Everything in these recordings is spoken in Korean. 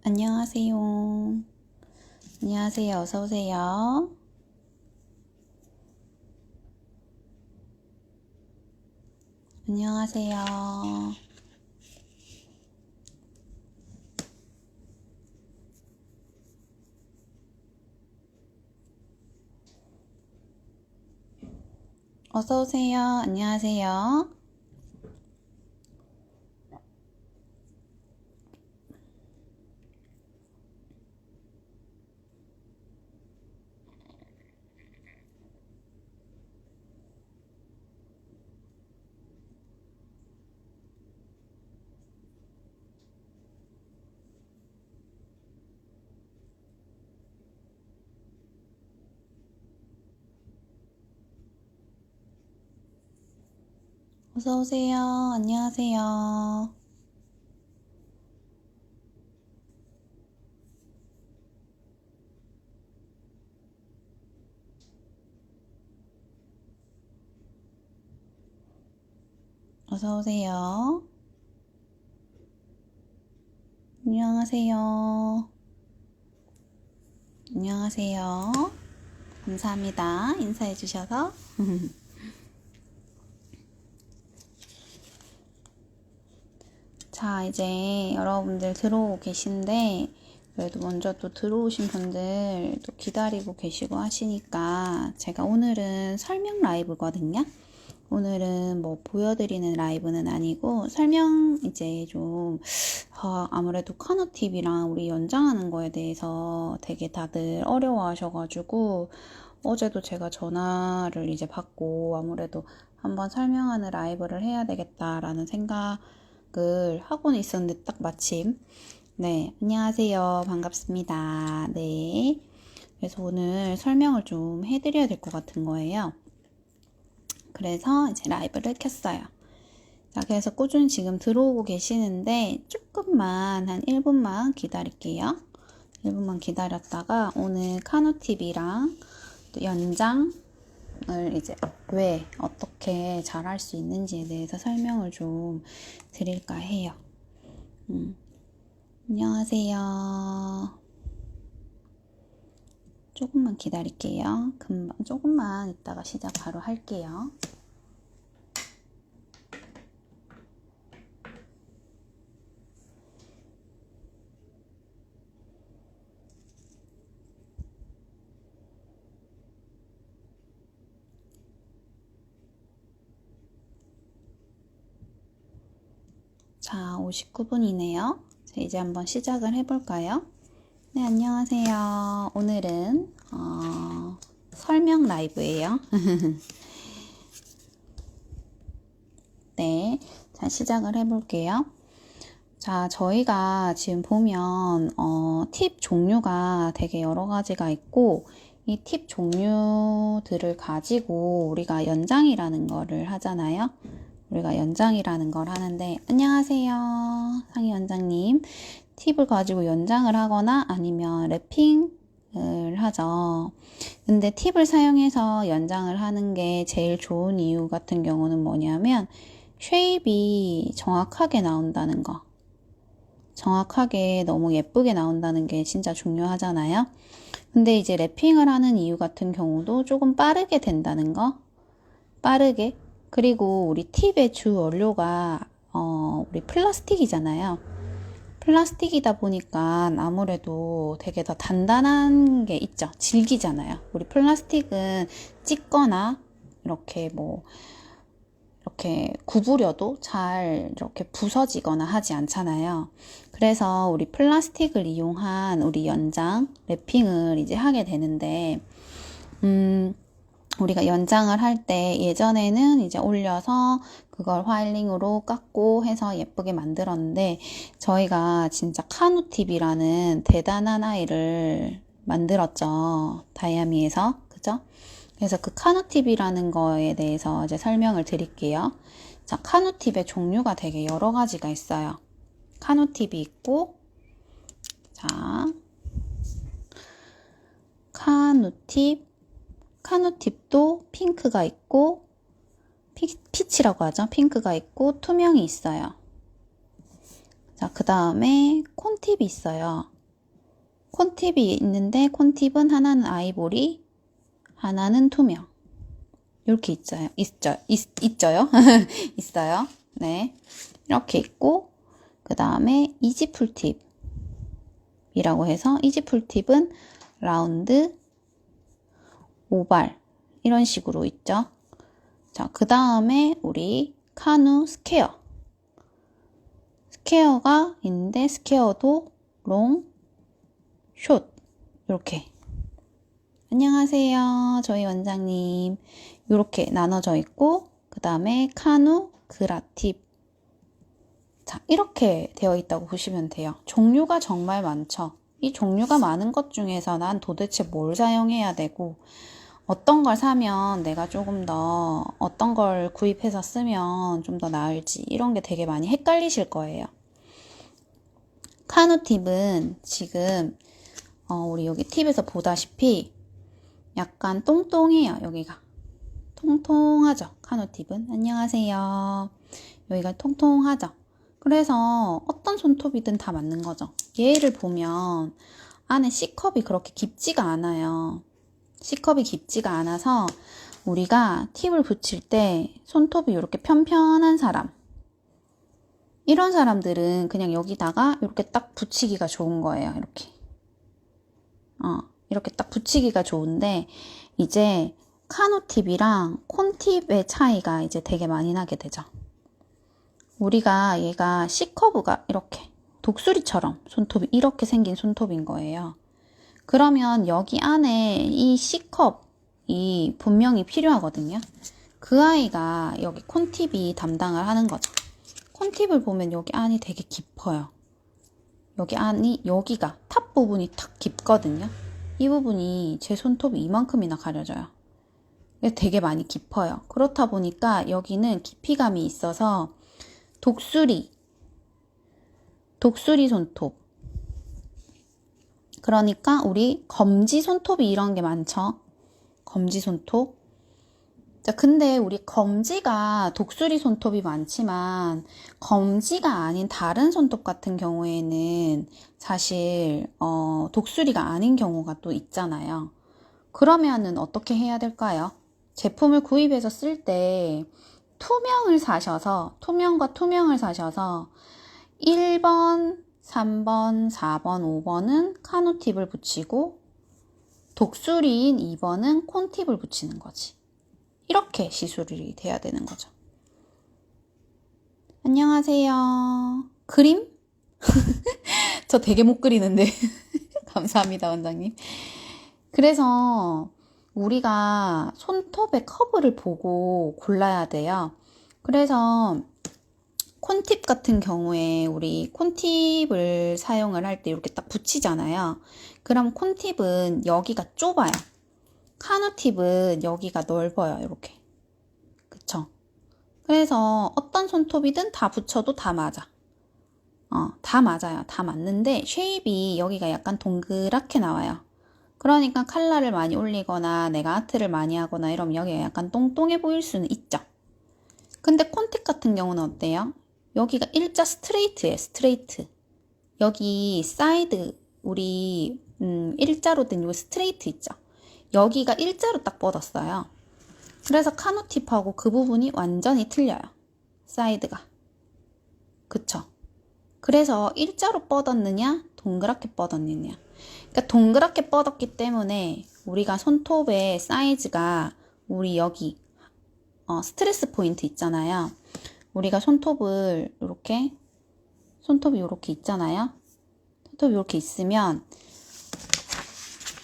안녕하세요. 안녕하세요. 어서오세요. 안녕하세요. 어서오세요. 안녕하세요. 어서오세요. 안녕하세요. 어서오세요. 안녕하세요. 안녕하세요. 감사합니다. 인사해주셔서. 자, 이제 여러분들 들어오고 계신데, 그래도 먼저 또 들어오신 분들 또 기다리고 계시고 하시니까, 제가 오늘은 설명 라이브거든요. 오늘은 뭐 보여드리는 라이브는 아니고, 설명 이제 좀, 아무래도 카노팁이랑 우리 연장하는 거에 대해서 되게 다들 어려워 하셔가지고, 어제도 제가 전화를 이제 받고, 아무래도 한번 설명하는 라이브를 해야 되겠다라는 생각을 하고는 있었는데, 딱 마침, 네, 안녕하세요. 반갑습니다. 네. 그래서 오늘 설명을 좀 해드려야 될 것 같은 거예요. 그래서 이제 라이브를 켰어요. 자, 그래서 꾸준히 지금 들어오고 계시는데 조금만 한 1분만 기다릴게요. 1분만 기다렸다가 오늘 카누팁이랑 또 연장을 이제 왜 어떻게 잘 할 수 있는지에 대해서 설명을 좀 드릴까 해요. 안녕하세요. 조금만 기다릴게요. 금방 조금만 있다가 시작 바로 할게요. 자, 59분이네요. 자, 이제 한번 시작을 해볼까요? 네, 안녕하세요. 오늘은 설명 라이브예요. 네, 자, 시작을 해볼게요. 자, 저희가 지금 보면 팁 종류가 되게 여러 가지가 있고 이 팁 종류들을 가지고 우리가 연장이라는 거를 하잖아요. 우리가 연장이라는 걸 하는데 안녕하세요. 상희 원장님. 팁을 가지고 연장을 하거나 아니면 랩핑을 하죠. 근데 팁을 사용해서 연장을 하는 게 제일 좋은 이유 같은 경우는 뭐냐면 쉐입이 정확하게 나온다는 거. 정확하게 너무 예쁘게 나온다는 게 진짜 중요하잖아요. 근데 이제 랩핑을 하는 이유 같은 경우도 조금 빠르게 된다는 거. 빠르게. 그리고 우리 팁의 주 원료가 우리 플라스틱이잖아요. 플라스틱이다 보니까 아무래도 되게 더 단단한 게 있죠. 질기잖아요. 우리 플라스틱은 찢거나 이렇게 이렇게 구부려도 잘 이렇게 부서지거나 하지 않잖아요. 그래서 우리 플라스틱을 이용한 우리 연장, 랩핑을 이제 하게 되는데, 우리가 연장을 할 때 예전에는 이제 올려서 그걸 화일링으로 깎고 해서 예쁘게 만들었는데 저희가 진짜 카누팁이라는 대단한 아이를 만들었죠. 다이아미에서. 그죠? 그래서 그 카누팁이라는 거에 대해서 이제 설명을 드릴게요. 자, 카누팁의 종류가 되게 여러 가지가 있어요. 카누팁이 있고, 자, 카누팁도 핑크가 있고 피치라고 하죠. 핑크가 있고 투명이 있어요. 자, 그 다음에 콘팁이 있어요. 콘팁이 있는데 콘팁은 하나는 아이보리, 하나는 투명. 이렇게 있죠요? 있어요. 네. 이렇게 있고, 그 다음에 이지풀 팁이라고 해서 이지풀 팁은 라운드, 오발, 이런 식으로 있죠. 자, 그 다음에 우리 카누 스퀘어. 스퀘어가 있는데 스퀘어도 롱, 숏 이렇게. 안녕하세요. 저희 원장님. 이렇게 나눠져 있고 그 다음에 카누, 그라팁. 자, 이렇게 되어 있다고 보시면 돼요. 종류가 정말 많죠. 이 종류가 많은 것 중에서 난 도대체 뭘 사용해야 되고 어떤 걸 사면 내가 조금 더 어떤 걸 구입해서 쓰면 좀 더 나을지 이런 게 되게 많이 헷갈리실 거예요. 카누 팁은 지금 우리 여기 팁에서 보다시피 약간 똥똥해요. 여기가 통통하죠. 카누 팁은. 안녕하세요. 여기가 통통하죠. 그래서 어떤 손톱이든 다 맞는 거죠. 얘를 보면 안에 C컵이 그렇게 깊지가 않아요. C컵이 깊지가 않아서 우리가 팁을 붙일 때 손톱이 이렇게 편편한 사람, 이런 사람들은 그냥 여기다가 이렇게 딱 붙이기가 좋은 거예요. 이렇게 딱 붙이기가 좋은데 이제 카누 팁이랑 콘 팁의 차이가 이제 되게 많이 나게 되죠. 우리가 얘가 C커브가 이렇게 독수리처럼 손톱이 이렇게 생긴 손톱인 거예요. 그러면 여기 안에 이 C컵이 분명히 필요하거든요. 그 아이가 여기 콘팁이 담당을 하는 거죠. 콘팁을 보면 여기 안이 되게 깊어요. 여기 안이, 여기가 탑 부분이 탁 깊거든요. 이 부분이 제 손톱이 이만큼이나 가려져요. 되게 많이 깊어요. 그렇다 보니까 여기는 깊이감이 있어서 독수리 손톱. 그러니까 우리 검지 손톱이 이런 게 많죠. 검지 손톱. 자, 근데 우리 검지가 독수리 손톱이 많지만 검지가 아닌 다른 손톱 같은 경우에는 사실 독수리가 아닌 경우가 또 있잖아요. 그러면은 어떻게 해야 될까요? 제품을 구입해서 쓸 때 투명과 투명을 사셔서 1번, 3번, 4번, 5번은 카누 팁을 붙이고 독수리인 2번은 콘 팁을 붙이는 거지. 이렇게 시술이 돼야 되는 거죠. 안녕하세요. 그림? 저 되게 못 그리는데. 감사합니다, 원장님. 그래서 우리가 손톱의 커브를 보고 골라야 돼요. 그래서 콘팁 같은 경우에 우리 콘팁을 사용을 할 때 이렇게 딱 붙이잖아요. 그럼 콘팁은 여기가 좁아요. 카누 팁은 여기가 넓어요. 이렇게. 그쵸? 그래서 어떤 손톱이든 다 붙여도 다 맞아. 다 맞아요. 다 맞는데 쉐입이 여기가 약간 동그랗게 나와요. 그러니까 칼라를 많이 올리거나 내가 아트를 많이 하거나 이러면 여기가 약간 똥똥해 보일 수는 있죠. 근데 콘팁 같은 경우는 어때요? 여기가 일자 스트레이트예요. 스트레이트. 여기 사이드 우리 일자로 된 요 스트레이트 있죠. 여기가 일자로 딱 뻗었어요. 그래서 카누 팁하고 그 부분이 완전히 틀려요. 사이드가. 그쵸? 그래서 일자로 뻗었느냐 동그랗게 뻗었느냐. 그러니까 동그랗게 뻗었기 때문에 우리가 손톱의 사이즈가 우리 여기 스트레스 포인트 있잖아요. 우리가 손톱이 이렇게 있잖아요. 손톱이 이렇게 있으면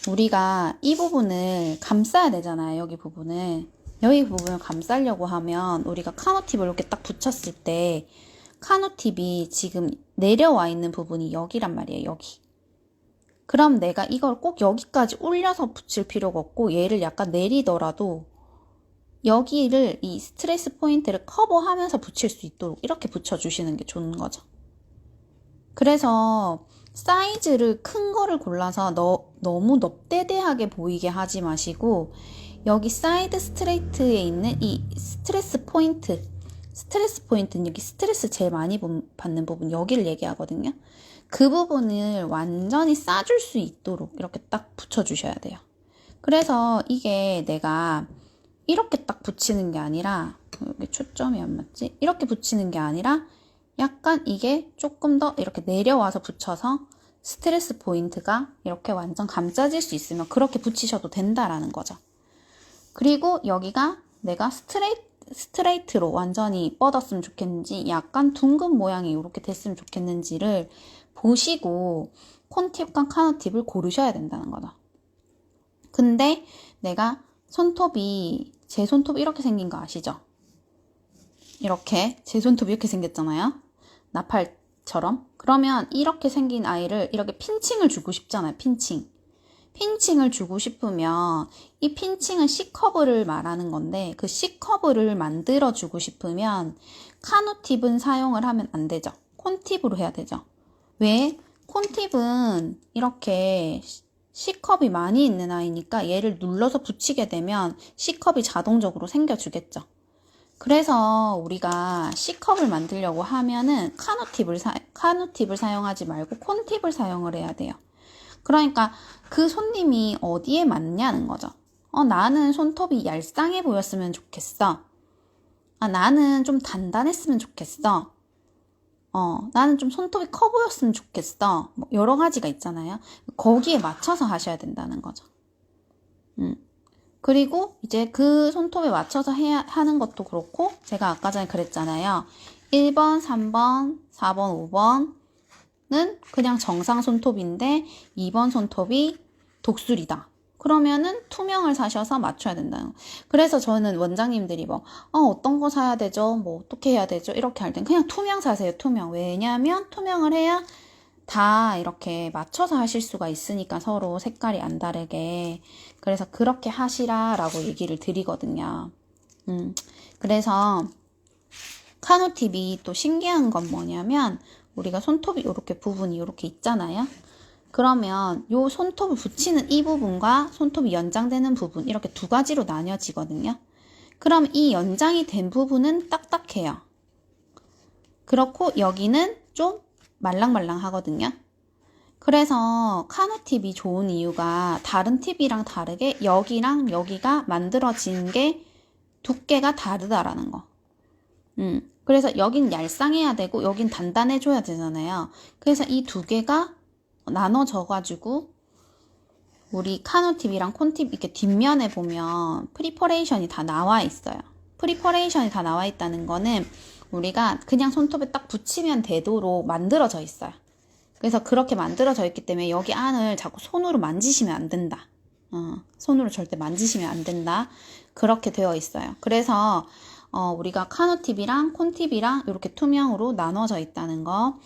우리가 이 부분을 감싸야 되잖아요. 여기 부분을 감싸려고 하면 우리가 카누 팁을 이렇게 딱 붙였을 때 카누 팁이 지금 내려와 있는 부분이 여기란 말이에요. 여기. 그럼 내가 이걸 꼭 여기까지 올려서 붙일 필요가 없고 얘를 약간 내리더라도 여기를 이 스트레스 포인트를 커버하면서 붙일 수 있도록 이렇게 붙여주시는 게 좋은 거죠. 그래서 사이즈를 큰 거를 골라서 너무 넙대대하게 보이게 하지 마시고 여기 사이드 스트레이트에 있는 이 스트레스 포인트 스트레스 포인트는 여기 스트레스 제일 많이 받는 부분, 여기를 얘기하거든요. 그 부분을 완전히 싸줄 수 있도록 이렇게 딱 붙여주셔야 돼요. 그래서 이게 내가 이렇게 딱 붙이는 게 아니라, 여기 초점이 안 맞지? 이렇게 붙이는 게 아니라 약간 이게 조금 더 이렇게 내려와서 붙여서 스트레스 포인트가 이렇게 완전 감싸질 수 있으면 그렇게 붙이셔도 된다라는 거죠. 그리고 여기가 내가 스트레이트로 완전히 뻗었으면 좋겠는지, 약간 둥근 모양이 이렇게 됐으면 좋겠는지를 보시고 콘팁과 카누팁을 고르셔야 된다는 거다. 근데 내가 손톱이, 제 손톱 이렇게 생긴 거 아시죠? 이렇게 제 손톱이 이렇게 생겼잖아요. 나팔처럼. 그러면 이렇게 생긴 아이를 이렇게 핀칭을 주고 싶잖아요. 핀칭을 주고 싶으면 이 핀칭은 C커브를 말하는 건데, 그 C커브를 만들어 주고 싶으면 카누팁은 사용을 하면 안 되죠. 콘팁으로 해야 되죠. 왜? 콘팁은 이렇게 C컵이 많이 있는 아이니까 얘를 눌러서 붙이게 되면 C컵이 자동적으로 생겨주겠죠. 그래서 우리가 C컵을 만들려고 하면은 카누팁을 사용하지 말고 콘팁을 사용을 해야 돼요. 그러니까 그 손님이 어디에 맞냐는 거죠. 나는 손톱이 얄쌍해 보였으면 좋겠어. 나는 좀 단단했으면 좋겠어. 나는 좀 손톱이 커 보였으면 좋겠어. 뭐 여러 가지가 있잖아요. 거기에 맞춰서 하셔야 된다는 거죠. 그리고 이제 그 손톱에 맞춰서 하는 것도 그렇고, 제가 아까 전에 그랬잖아요. 1번, 3번, 4번, 5번은 그냥 정상 손톱인데 2번 손톱이 독수리다. 그러면은 투명을 사셔서 맞춰야 된다는 거. 그래서 저는 원장님들이 어떤 거 사야 되죠? 뭐 어떻게 해야 되죠? 이렇게 할 땐 그냥 투명 사세요. 투명. 왜냐면 투명을 해야 다 이렇게 맞춰서 하실 수가 있으니까, 서로 색깔이 안 다르게. 그래서 그렇게 하시라라고 얘기를 드리거든요. 그래서 카누팁이 또 신기한 건 뭐냐면, 우리가 손톱이 이렇게 부분이 이렇게 있잖아요. 그러면 요 손톱을 붙이는 이 부분과 손톱이 연장되는 부분, 이렇게 두 가지로 나뉘어지거든요. 그럼 이 연장이 된 부분은 딱딱해요. 그렇고 여기는 좀 말랑말랑 하거든요. 그래서 카누팁이 좋은 이유가 다른 팁이랑 다르게 여기랑 여기가 만들어진 게 두께가 다르다라는 거. 그래서 여긴 얄쌍해야 되고 여긴 단단해줘야 되잖아요. 그래서 이 두 개가 나눠져가지고 우리 카누팁이랑 콘팁 이렇게 뒷면에 보면 프리퍼레이션이 다 나와 있어요. 프리퍼레이션이 다 나와 있다는 거는 우리가 그냥 손톱에 딱 붙이면 되도록 만들어져 있어요. 그래서 그렇게 만들어져 있기 때문에 여기 안을 자꾸 손으로 만지시면 안 된다. 손으로 절대 만지시면 안 된다. 그렇게 되어 있어요. 그래서 우리가 카누팁이랑 콘팁이랑 이렇게 투명으로 나눠져 있다는 거.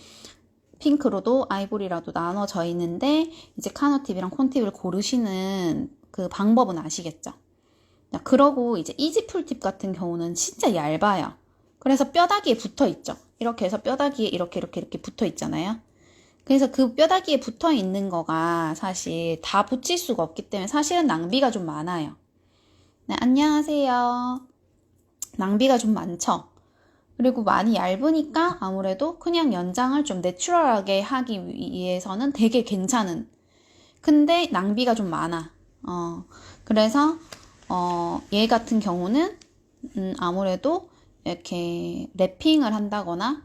핑크로도 아이보리라도 나눠져 있는데, 이제 카누팁이랑 콘팁을 고르시는 그 방법은 아시겠죠? 그러고 이제 이지풀팁 같은 경우는 진짜 얇아요. 그래서 뼈다귀에 붙어 있죠. 이렇게 해서 뼈다귀에 이렇게 붙어 있잖아요. 그래서 그 뼈다귀에 붙어 있는 거가 사실 다 붙일 수가 없기 때문에 사실은 낭비가 좀 많아요. 네, 안녕하세요. 낭비가 좀 많죠. 그리고 많이 얇으니까 아무래도 그냥 연장을 좀 내추럴하게 하기 위해서는 되게 괜찮은. 근데 낭비가 좀 많아. 그래서 얘 같은 경우는 아무래도 이렇게 랩핑을 한다거나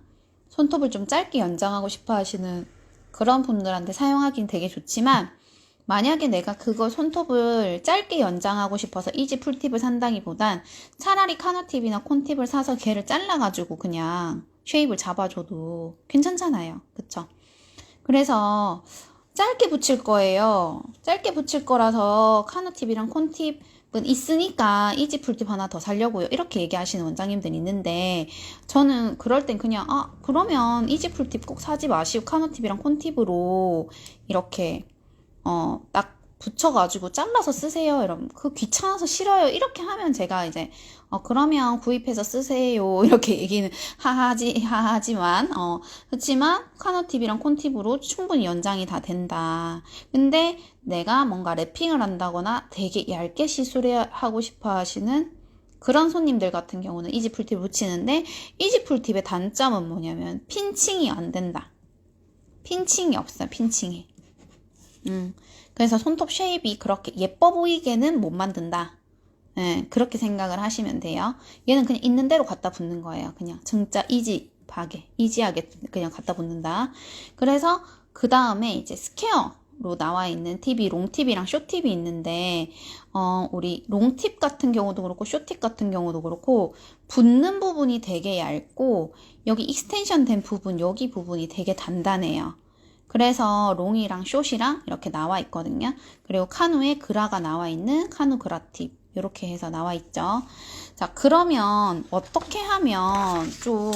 손톱을 좀 짧게 연장하고 싶어 하시는 그런 분들한테 사용하기는 되게 좋지만, 만약에 내가 그걸 손톱을 짧게 연장하고 싶어서 이지풀팁을 산다기보단 차라리 카누팁이나 콘팁을 사서 걔를 잘라가지고 그냥 쉐입을 잡아줘도 괜찮잖아요. 그쵸? 그래서 짧게 붙일 거예요. 짧게 붙일 거라서 카누팁이랑 콘팁은 있으니까 이지풀팁 하나 더 사려고요. 이렇게 얘기하시는 원장님들이 있는데, 저는 그럴 땐 그냥 그러면 이지풀팁 꼭 사지 마시고 카누팁이랑 콘팁으로 이렇게 딱 붙여가지고 잘라서 쓰세요. 이러면 그 귀찮아서 싫어요. 이렇게 하면 제가 이제 그러면 구입해서 쓰세요. 이렇게 얘기는 하지만 그렇지만 카누팁이랑 콘팁으로 충분히 연장이 다 된다. 근데 내가 뭔가 랩핑을 한다거나 되게 얇게 시술하고 싶어 하시는 그런 손님들 같은 경우는 이지풀팁을 붙이는데 이지풀팁의 단점은 뭐냐면 핀칭이 안 된다. 핀칭이 없어요. 핀칭이. 그래서 손톱 쉐입이 그렇게 예뻐 보이게는 못 만든다. 예, 그렇게 생각을 하시면 돼요. 얘는 그냥 있는 대로 갖다 붙는 거예요. 그냥 진짜 이지하게 그냥 갖다 붙는다. 그래서 그 다음에 이제 스퀘어로 나와 있는 팁이 롱팁이랑 숏팁이 있는데 우리 롱팁 같은 경우도 그렇고 숏팁 같은 경우도 그렇고 붙는 부분이 되게 얇고 여기 익스텐션 된 부분, 여기 부분이 되게 단단해요. 그래서 롱이랑 숏이랑 이렇게 나와 있거든요. 그리고 카누에 그라가 나와 있는 카누 그라 팁 이렇게 해서 나와 있죠. 자, 그러면 어떻게 하면 좀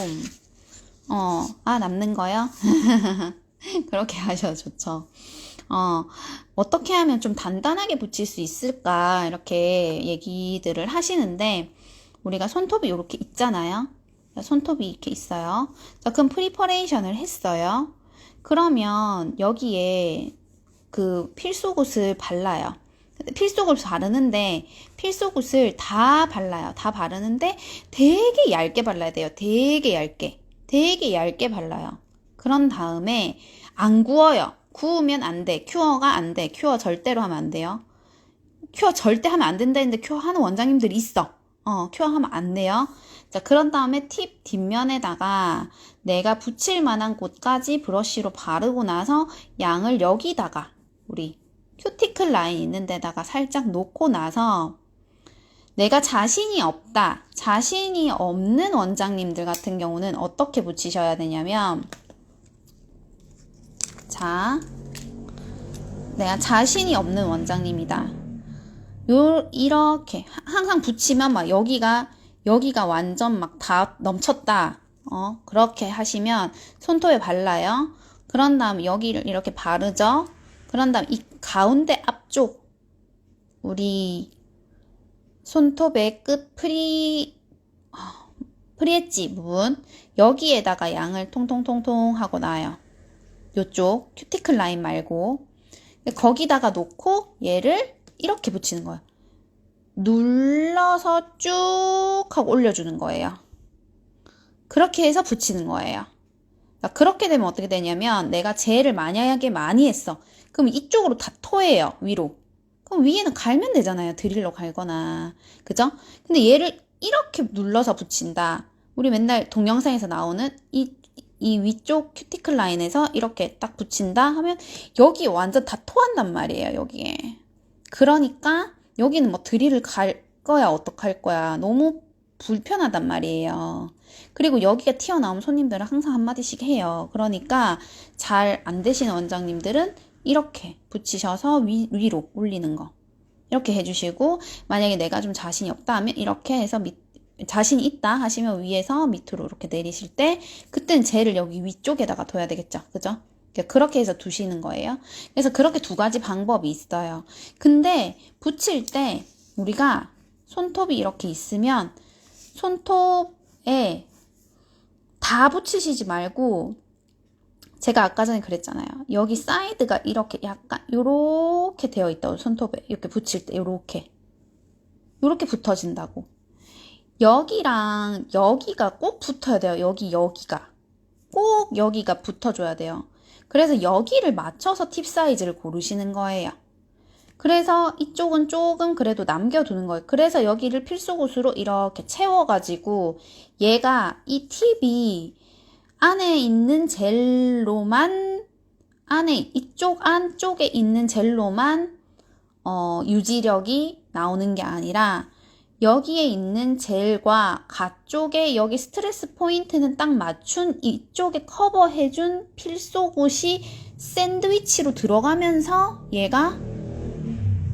남는 거요? 그렇게 하셔도 좋죠. 어떻게 하면 좀 단단하게 붙일 수 있을까 이렇게 얘기들을 하시는데 우리가 손톱이 이렇게 있잖아요. 손톱이 이렇게 있어요. 자, 그럼 프리퍼레이션을 했어요. 그러면 여기에 그 필수굿을 발라요. 필수굿을 바르는데 필수굿을 다 발라요. 다 바르는데 되게 얇게 발라야 돼요. 되게 얇게 발라요. 그런 다음에 안 구워요. 구우면 안 돼. 큐어가 안 돼. 큐어 절대로 하면 안 돼요. 큐어 절대 하면 안 된다 했는데 큐어 하는 원장님들이 있어. 큐어 하면 안 돼요. 자, 그런 다음에 팁 뒷면에다가 내가 붙일 만한 곳까지 브러쉬로 바르고 나서 양을 여기다가 우리 큐티클 라인 있는 데다가 살짝 놓고 나서 내가 자신이 없다, 자신이 없는 원장님들 같은 경우는 어떻게 붙이셔야 되냐면 자, 내가 자신이 없는 원장님이다. 이렇게 항상 붙이면 막 여기가 완전 막 다 넘쳤다. 그렇게 하시면 손톱에 발라요. 그런 다음 여기를 이렇게 바르죠. 그런 다음 이 가운데 앞쪽 우리 손톱의 끝 프리엣지 부분 여기에다가 양을 통통통통 하고 놔요. 요쪽 큐티클 라인 말고 거기다가 놓고 얘를 이렇게 붙이는 거예요. 눌러서 쭉 하고 올려주는 거예요. 그렇게 해서 붙이는 거예요. 그렇게 되면 어떻게 되냐면 내가 젤을 만약에 많이 했어. 그럼 이쪽으로 다 토해요. 위로. 그럼 위에는 갈면 되잖아요. 드릴로 갈거나. 그죠? 근데 얘를 이렇게 눌러서 붙인다. 우리 맨날 동영상에서 나오는 이 위쪽 큐티클 라인에서 이렇게 딱 붙인다 하면 여기 완전 다 토한단 말이에요. 여기에. 그러니까 여기는 뭐 드릴을 갈 거야 어떡할 거야 너무 불편하단 말이에요. 그리고 여기가 튀어나오면 손님들은 항상 한마디씩 해요. 그러니까 잘 안 되시는 원장님들은 이렇게 붙이셔서 위로 올리는 거 이렇게 해주시고 만약에 내가 좀 자신이 없다 하면 이렇게 해서 자신이 있다 하시면 위에서 밑으로 이렇게 내리실 때 그땐 젤을 여기 위쪽에다가 둬야 되겠죠. 그죠? 그렇게 해서 두시는 거예요. 그래서 그렇게 두 가지 방법이 있어요. 근데 붙일 때 우리가 손톱이 이렇게 있으면 손톱에 다 붙이시지 말고 제가 아까 전에 그랬잖아요. 여기 사이드가 이렇게 약간 요렇게 되어 있다고 손톱에 이렇게 붙일 때 요렇게 붙어진다고. 여기랑 여기가 꼭 붙어야 돼요. 여기가 꼭 여기가 붙어줘야 돼요. 그래서 여기를 맞춰서 팁 사이즈를 고르시는 거예요. 그래서 이쪽은 조금 그래도 남겨두는 거예요. 그래서 여기를 필수굿으로 이렇게 채워가지고 얘가 이 팁이 안에 있는 젤로만 이쪽 안쪽에 있는 젤로만 유지력이 나오는 게 아니라 여기에 있는 젤과 가쪽에 여기 스트레스 포인트는 딱 맞춘 이쪽에 커버해준 필수굿이 샌드위치로 들어가면서 얘가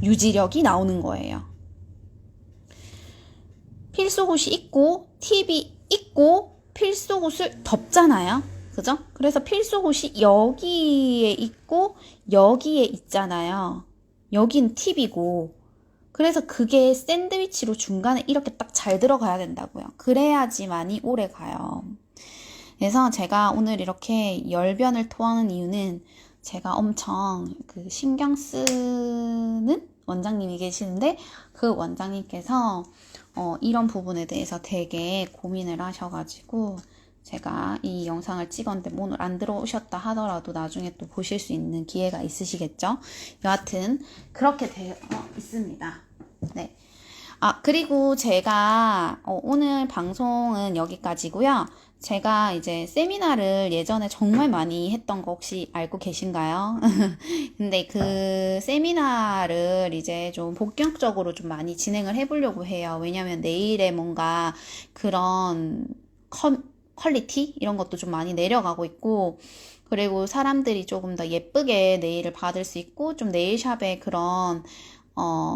유지력이 나오는 거예요. 필수굿이 있고 팁이 있고 필수굿을 덮잖아요. 그죠? 그래서 필수굿이 여기에 있고 여기에 있잖아요. 여긴 팁이고 그래서 그게 샌드위치로 중간에 이렇게 딱 잘 들어가야 된다고요. 그래야지만이 오래 가요. 그래서 제가 오늘 이렇게 열변을 토하는 이유는 제가 엄청 그 신경 쓰는 원장님이 계시는데 그 원장님께서 이런 부분에 대해서 되게 고민을 하셔가지고 제가 이 영상을 찍었는데 오늘 안 들어오셨다 하더라도 나중에 또 보실 수 있는 기회가 있으시겠죠? 여하튼 그렇게 되어 있습니다. 네. 그리고 제가 오늘 방송은 여기까지고요. 제가 이제 세미나를 예전에 정말 많이 했던 거 혹시 알고 계신가요? 근데 그 세미나를 이제 좀 본격적으로 좀 많이 진행을 해보려고 해요. 왜냐면 내일에 뭔가 그런 퀄리티? 이런 것도 좀 많이 내려가고 있고, 그리고 사람들이 조금 더 예쁘게 네일을 받을 수 있고, 좀 네일샵의 그런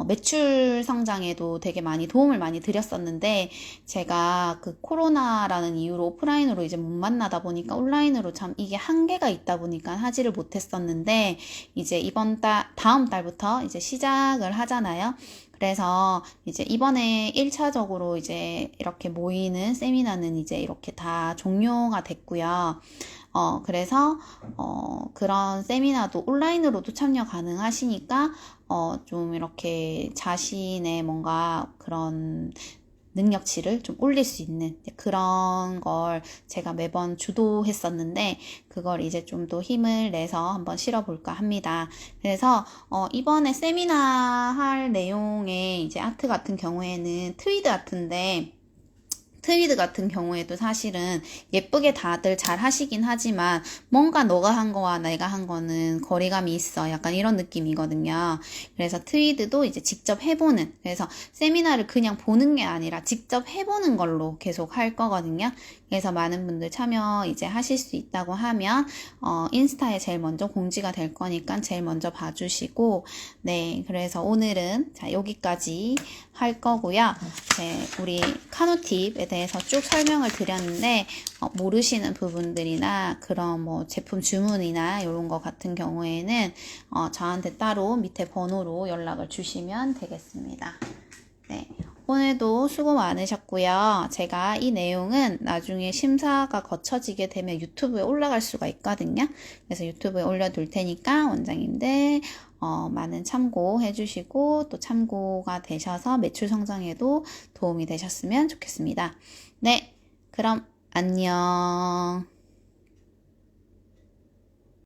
매출 성장에도 되게 많이 도움을 많이 드렸었는데, 제가 그 코로나라는 이유로 오프라인으로 이제 못 만나다 보니까 온라인으로 참 이게 한계가 있다 보니까 하지를 못했었는데, 이제 다음 달부터 이제 시작을 하잖아요. 그래서 이제 이번에 1차적으로 이제 이렇게 모이는 세미나는 이제 이렇게 다 종료가 됐고요. 그래서, 그런 세미나도 온라인으로도 참여 가능하시니까, 좀 이렇게 자신의 뭔가 그런 능력치를 좀 올릴 수 있는 그런 걸 제가 매번 주도했었는데, 그걸 이제 좀 더 힘을 내서 한번 실어볼까 합니다. 그래서, 이번에 세미나 할 내용의 이제 아트 같은 경우에는 트위드 아트인데, 트위드 같은 경우에도 사실은 예쁘게 다들 잘 하시긴 하지만 뭔가 너가 한 거와 내가 한 거는 거리감이 있어. 약간 이런 느낌이거든요. 그래서 트위드도 이제 직접 해보는, 그래서 세미나를 그냥 보는 게 아니라 직접 해보는 걸로 계속 할 거거든요. 그래서 많은 분들 참여 이제 하실 수 있다고 하면 인스타에 제일 먼저 공지가 될 거니까 제일 먼저 봐주시고, 네, 그래서 오늘은 자 여기까지 할 거고요. 우리 카누팁에 대해서 쭉 설명을 드렸는데 모르시는 부분들이나 그런 뭐 제품 주문이나 이런 거 같은 경우에는 저한테 따로 밑에 번호로 연락을 주시면 되겠습니다. 네. 오늘도 수고 많으셨고요. 제가 이 내용은 나중에 심사가 거쳐지게 되면 유튜브에 올라갈 수가 있거든요. 그래서 유튜브에 올려둘 테니까 원장님들 많은 참고해 주시고 또 참고가 되셔서 매출 성장에도 도움이 되셨으면 좋겠습니다. 네, 그럼 안녕.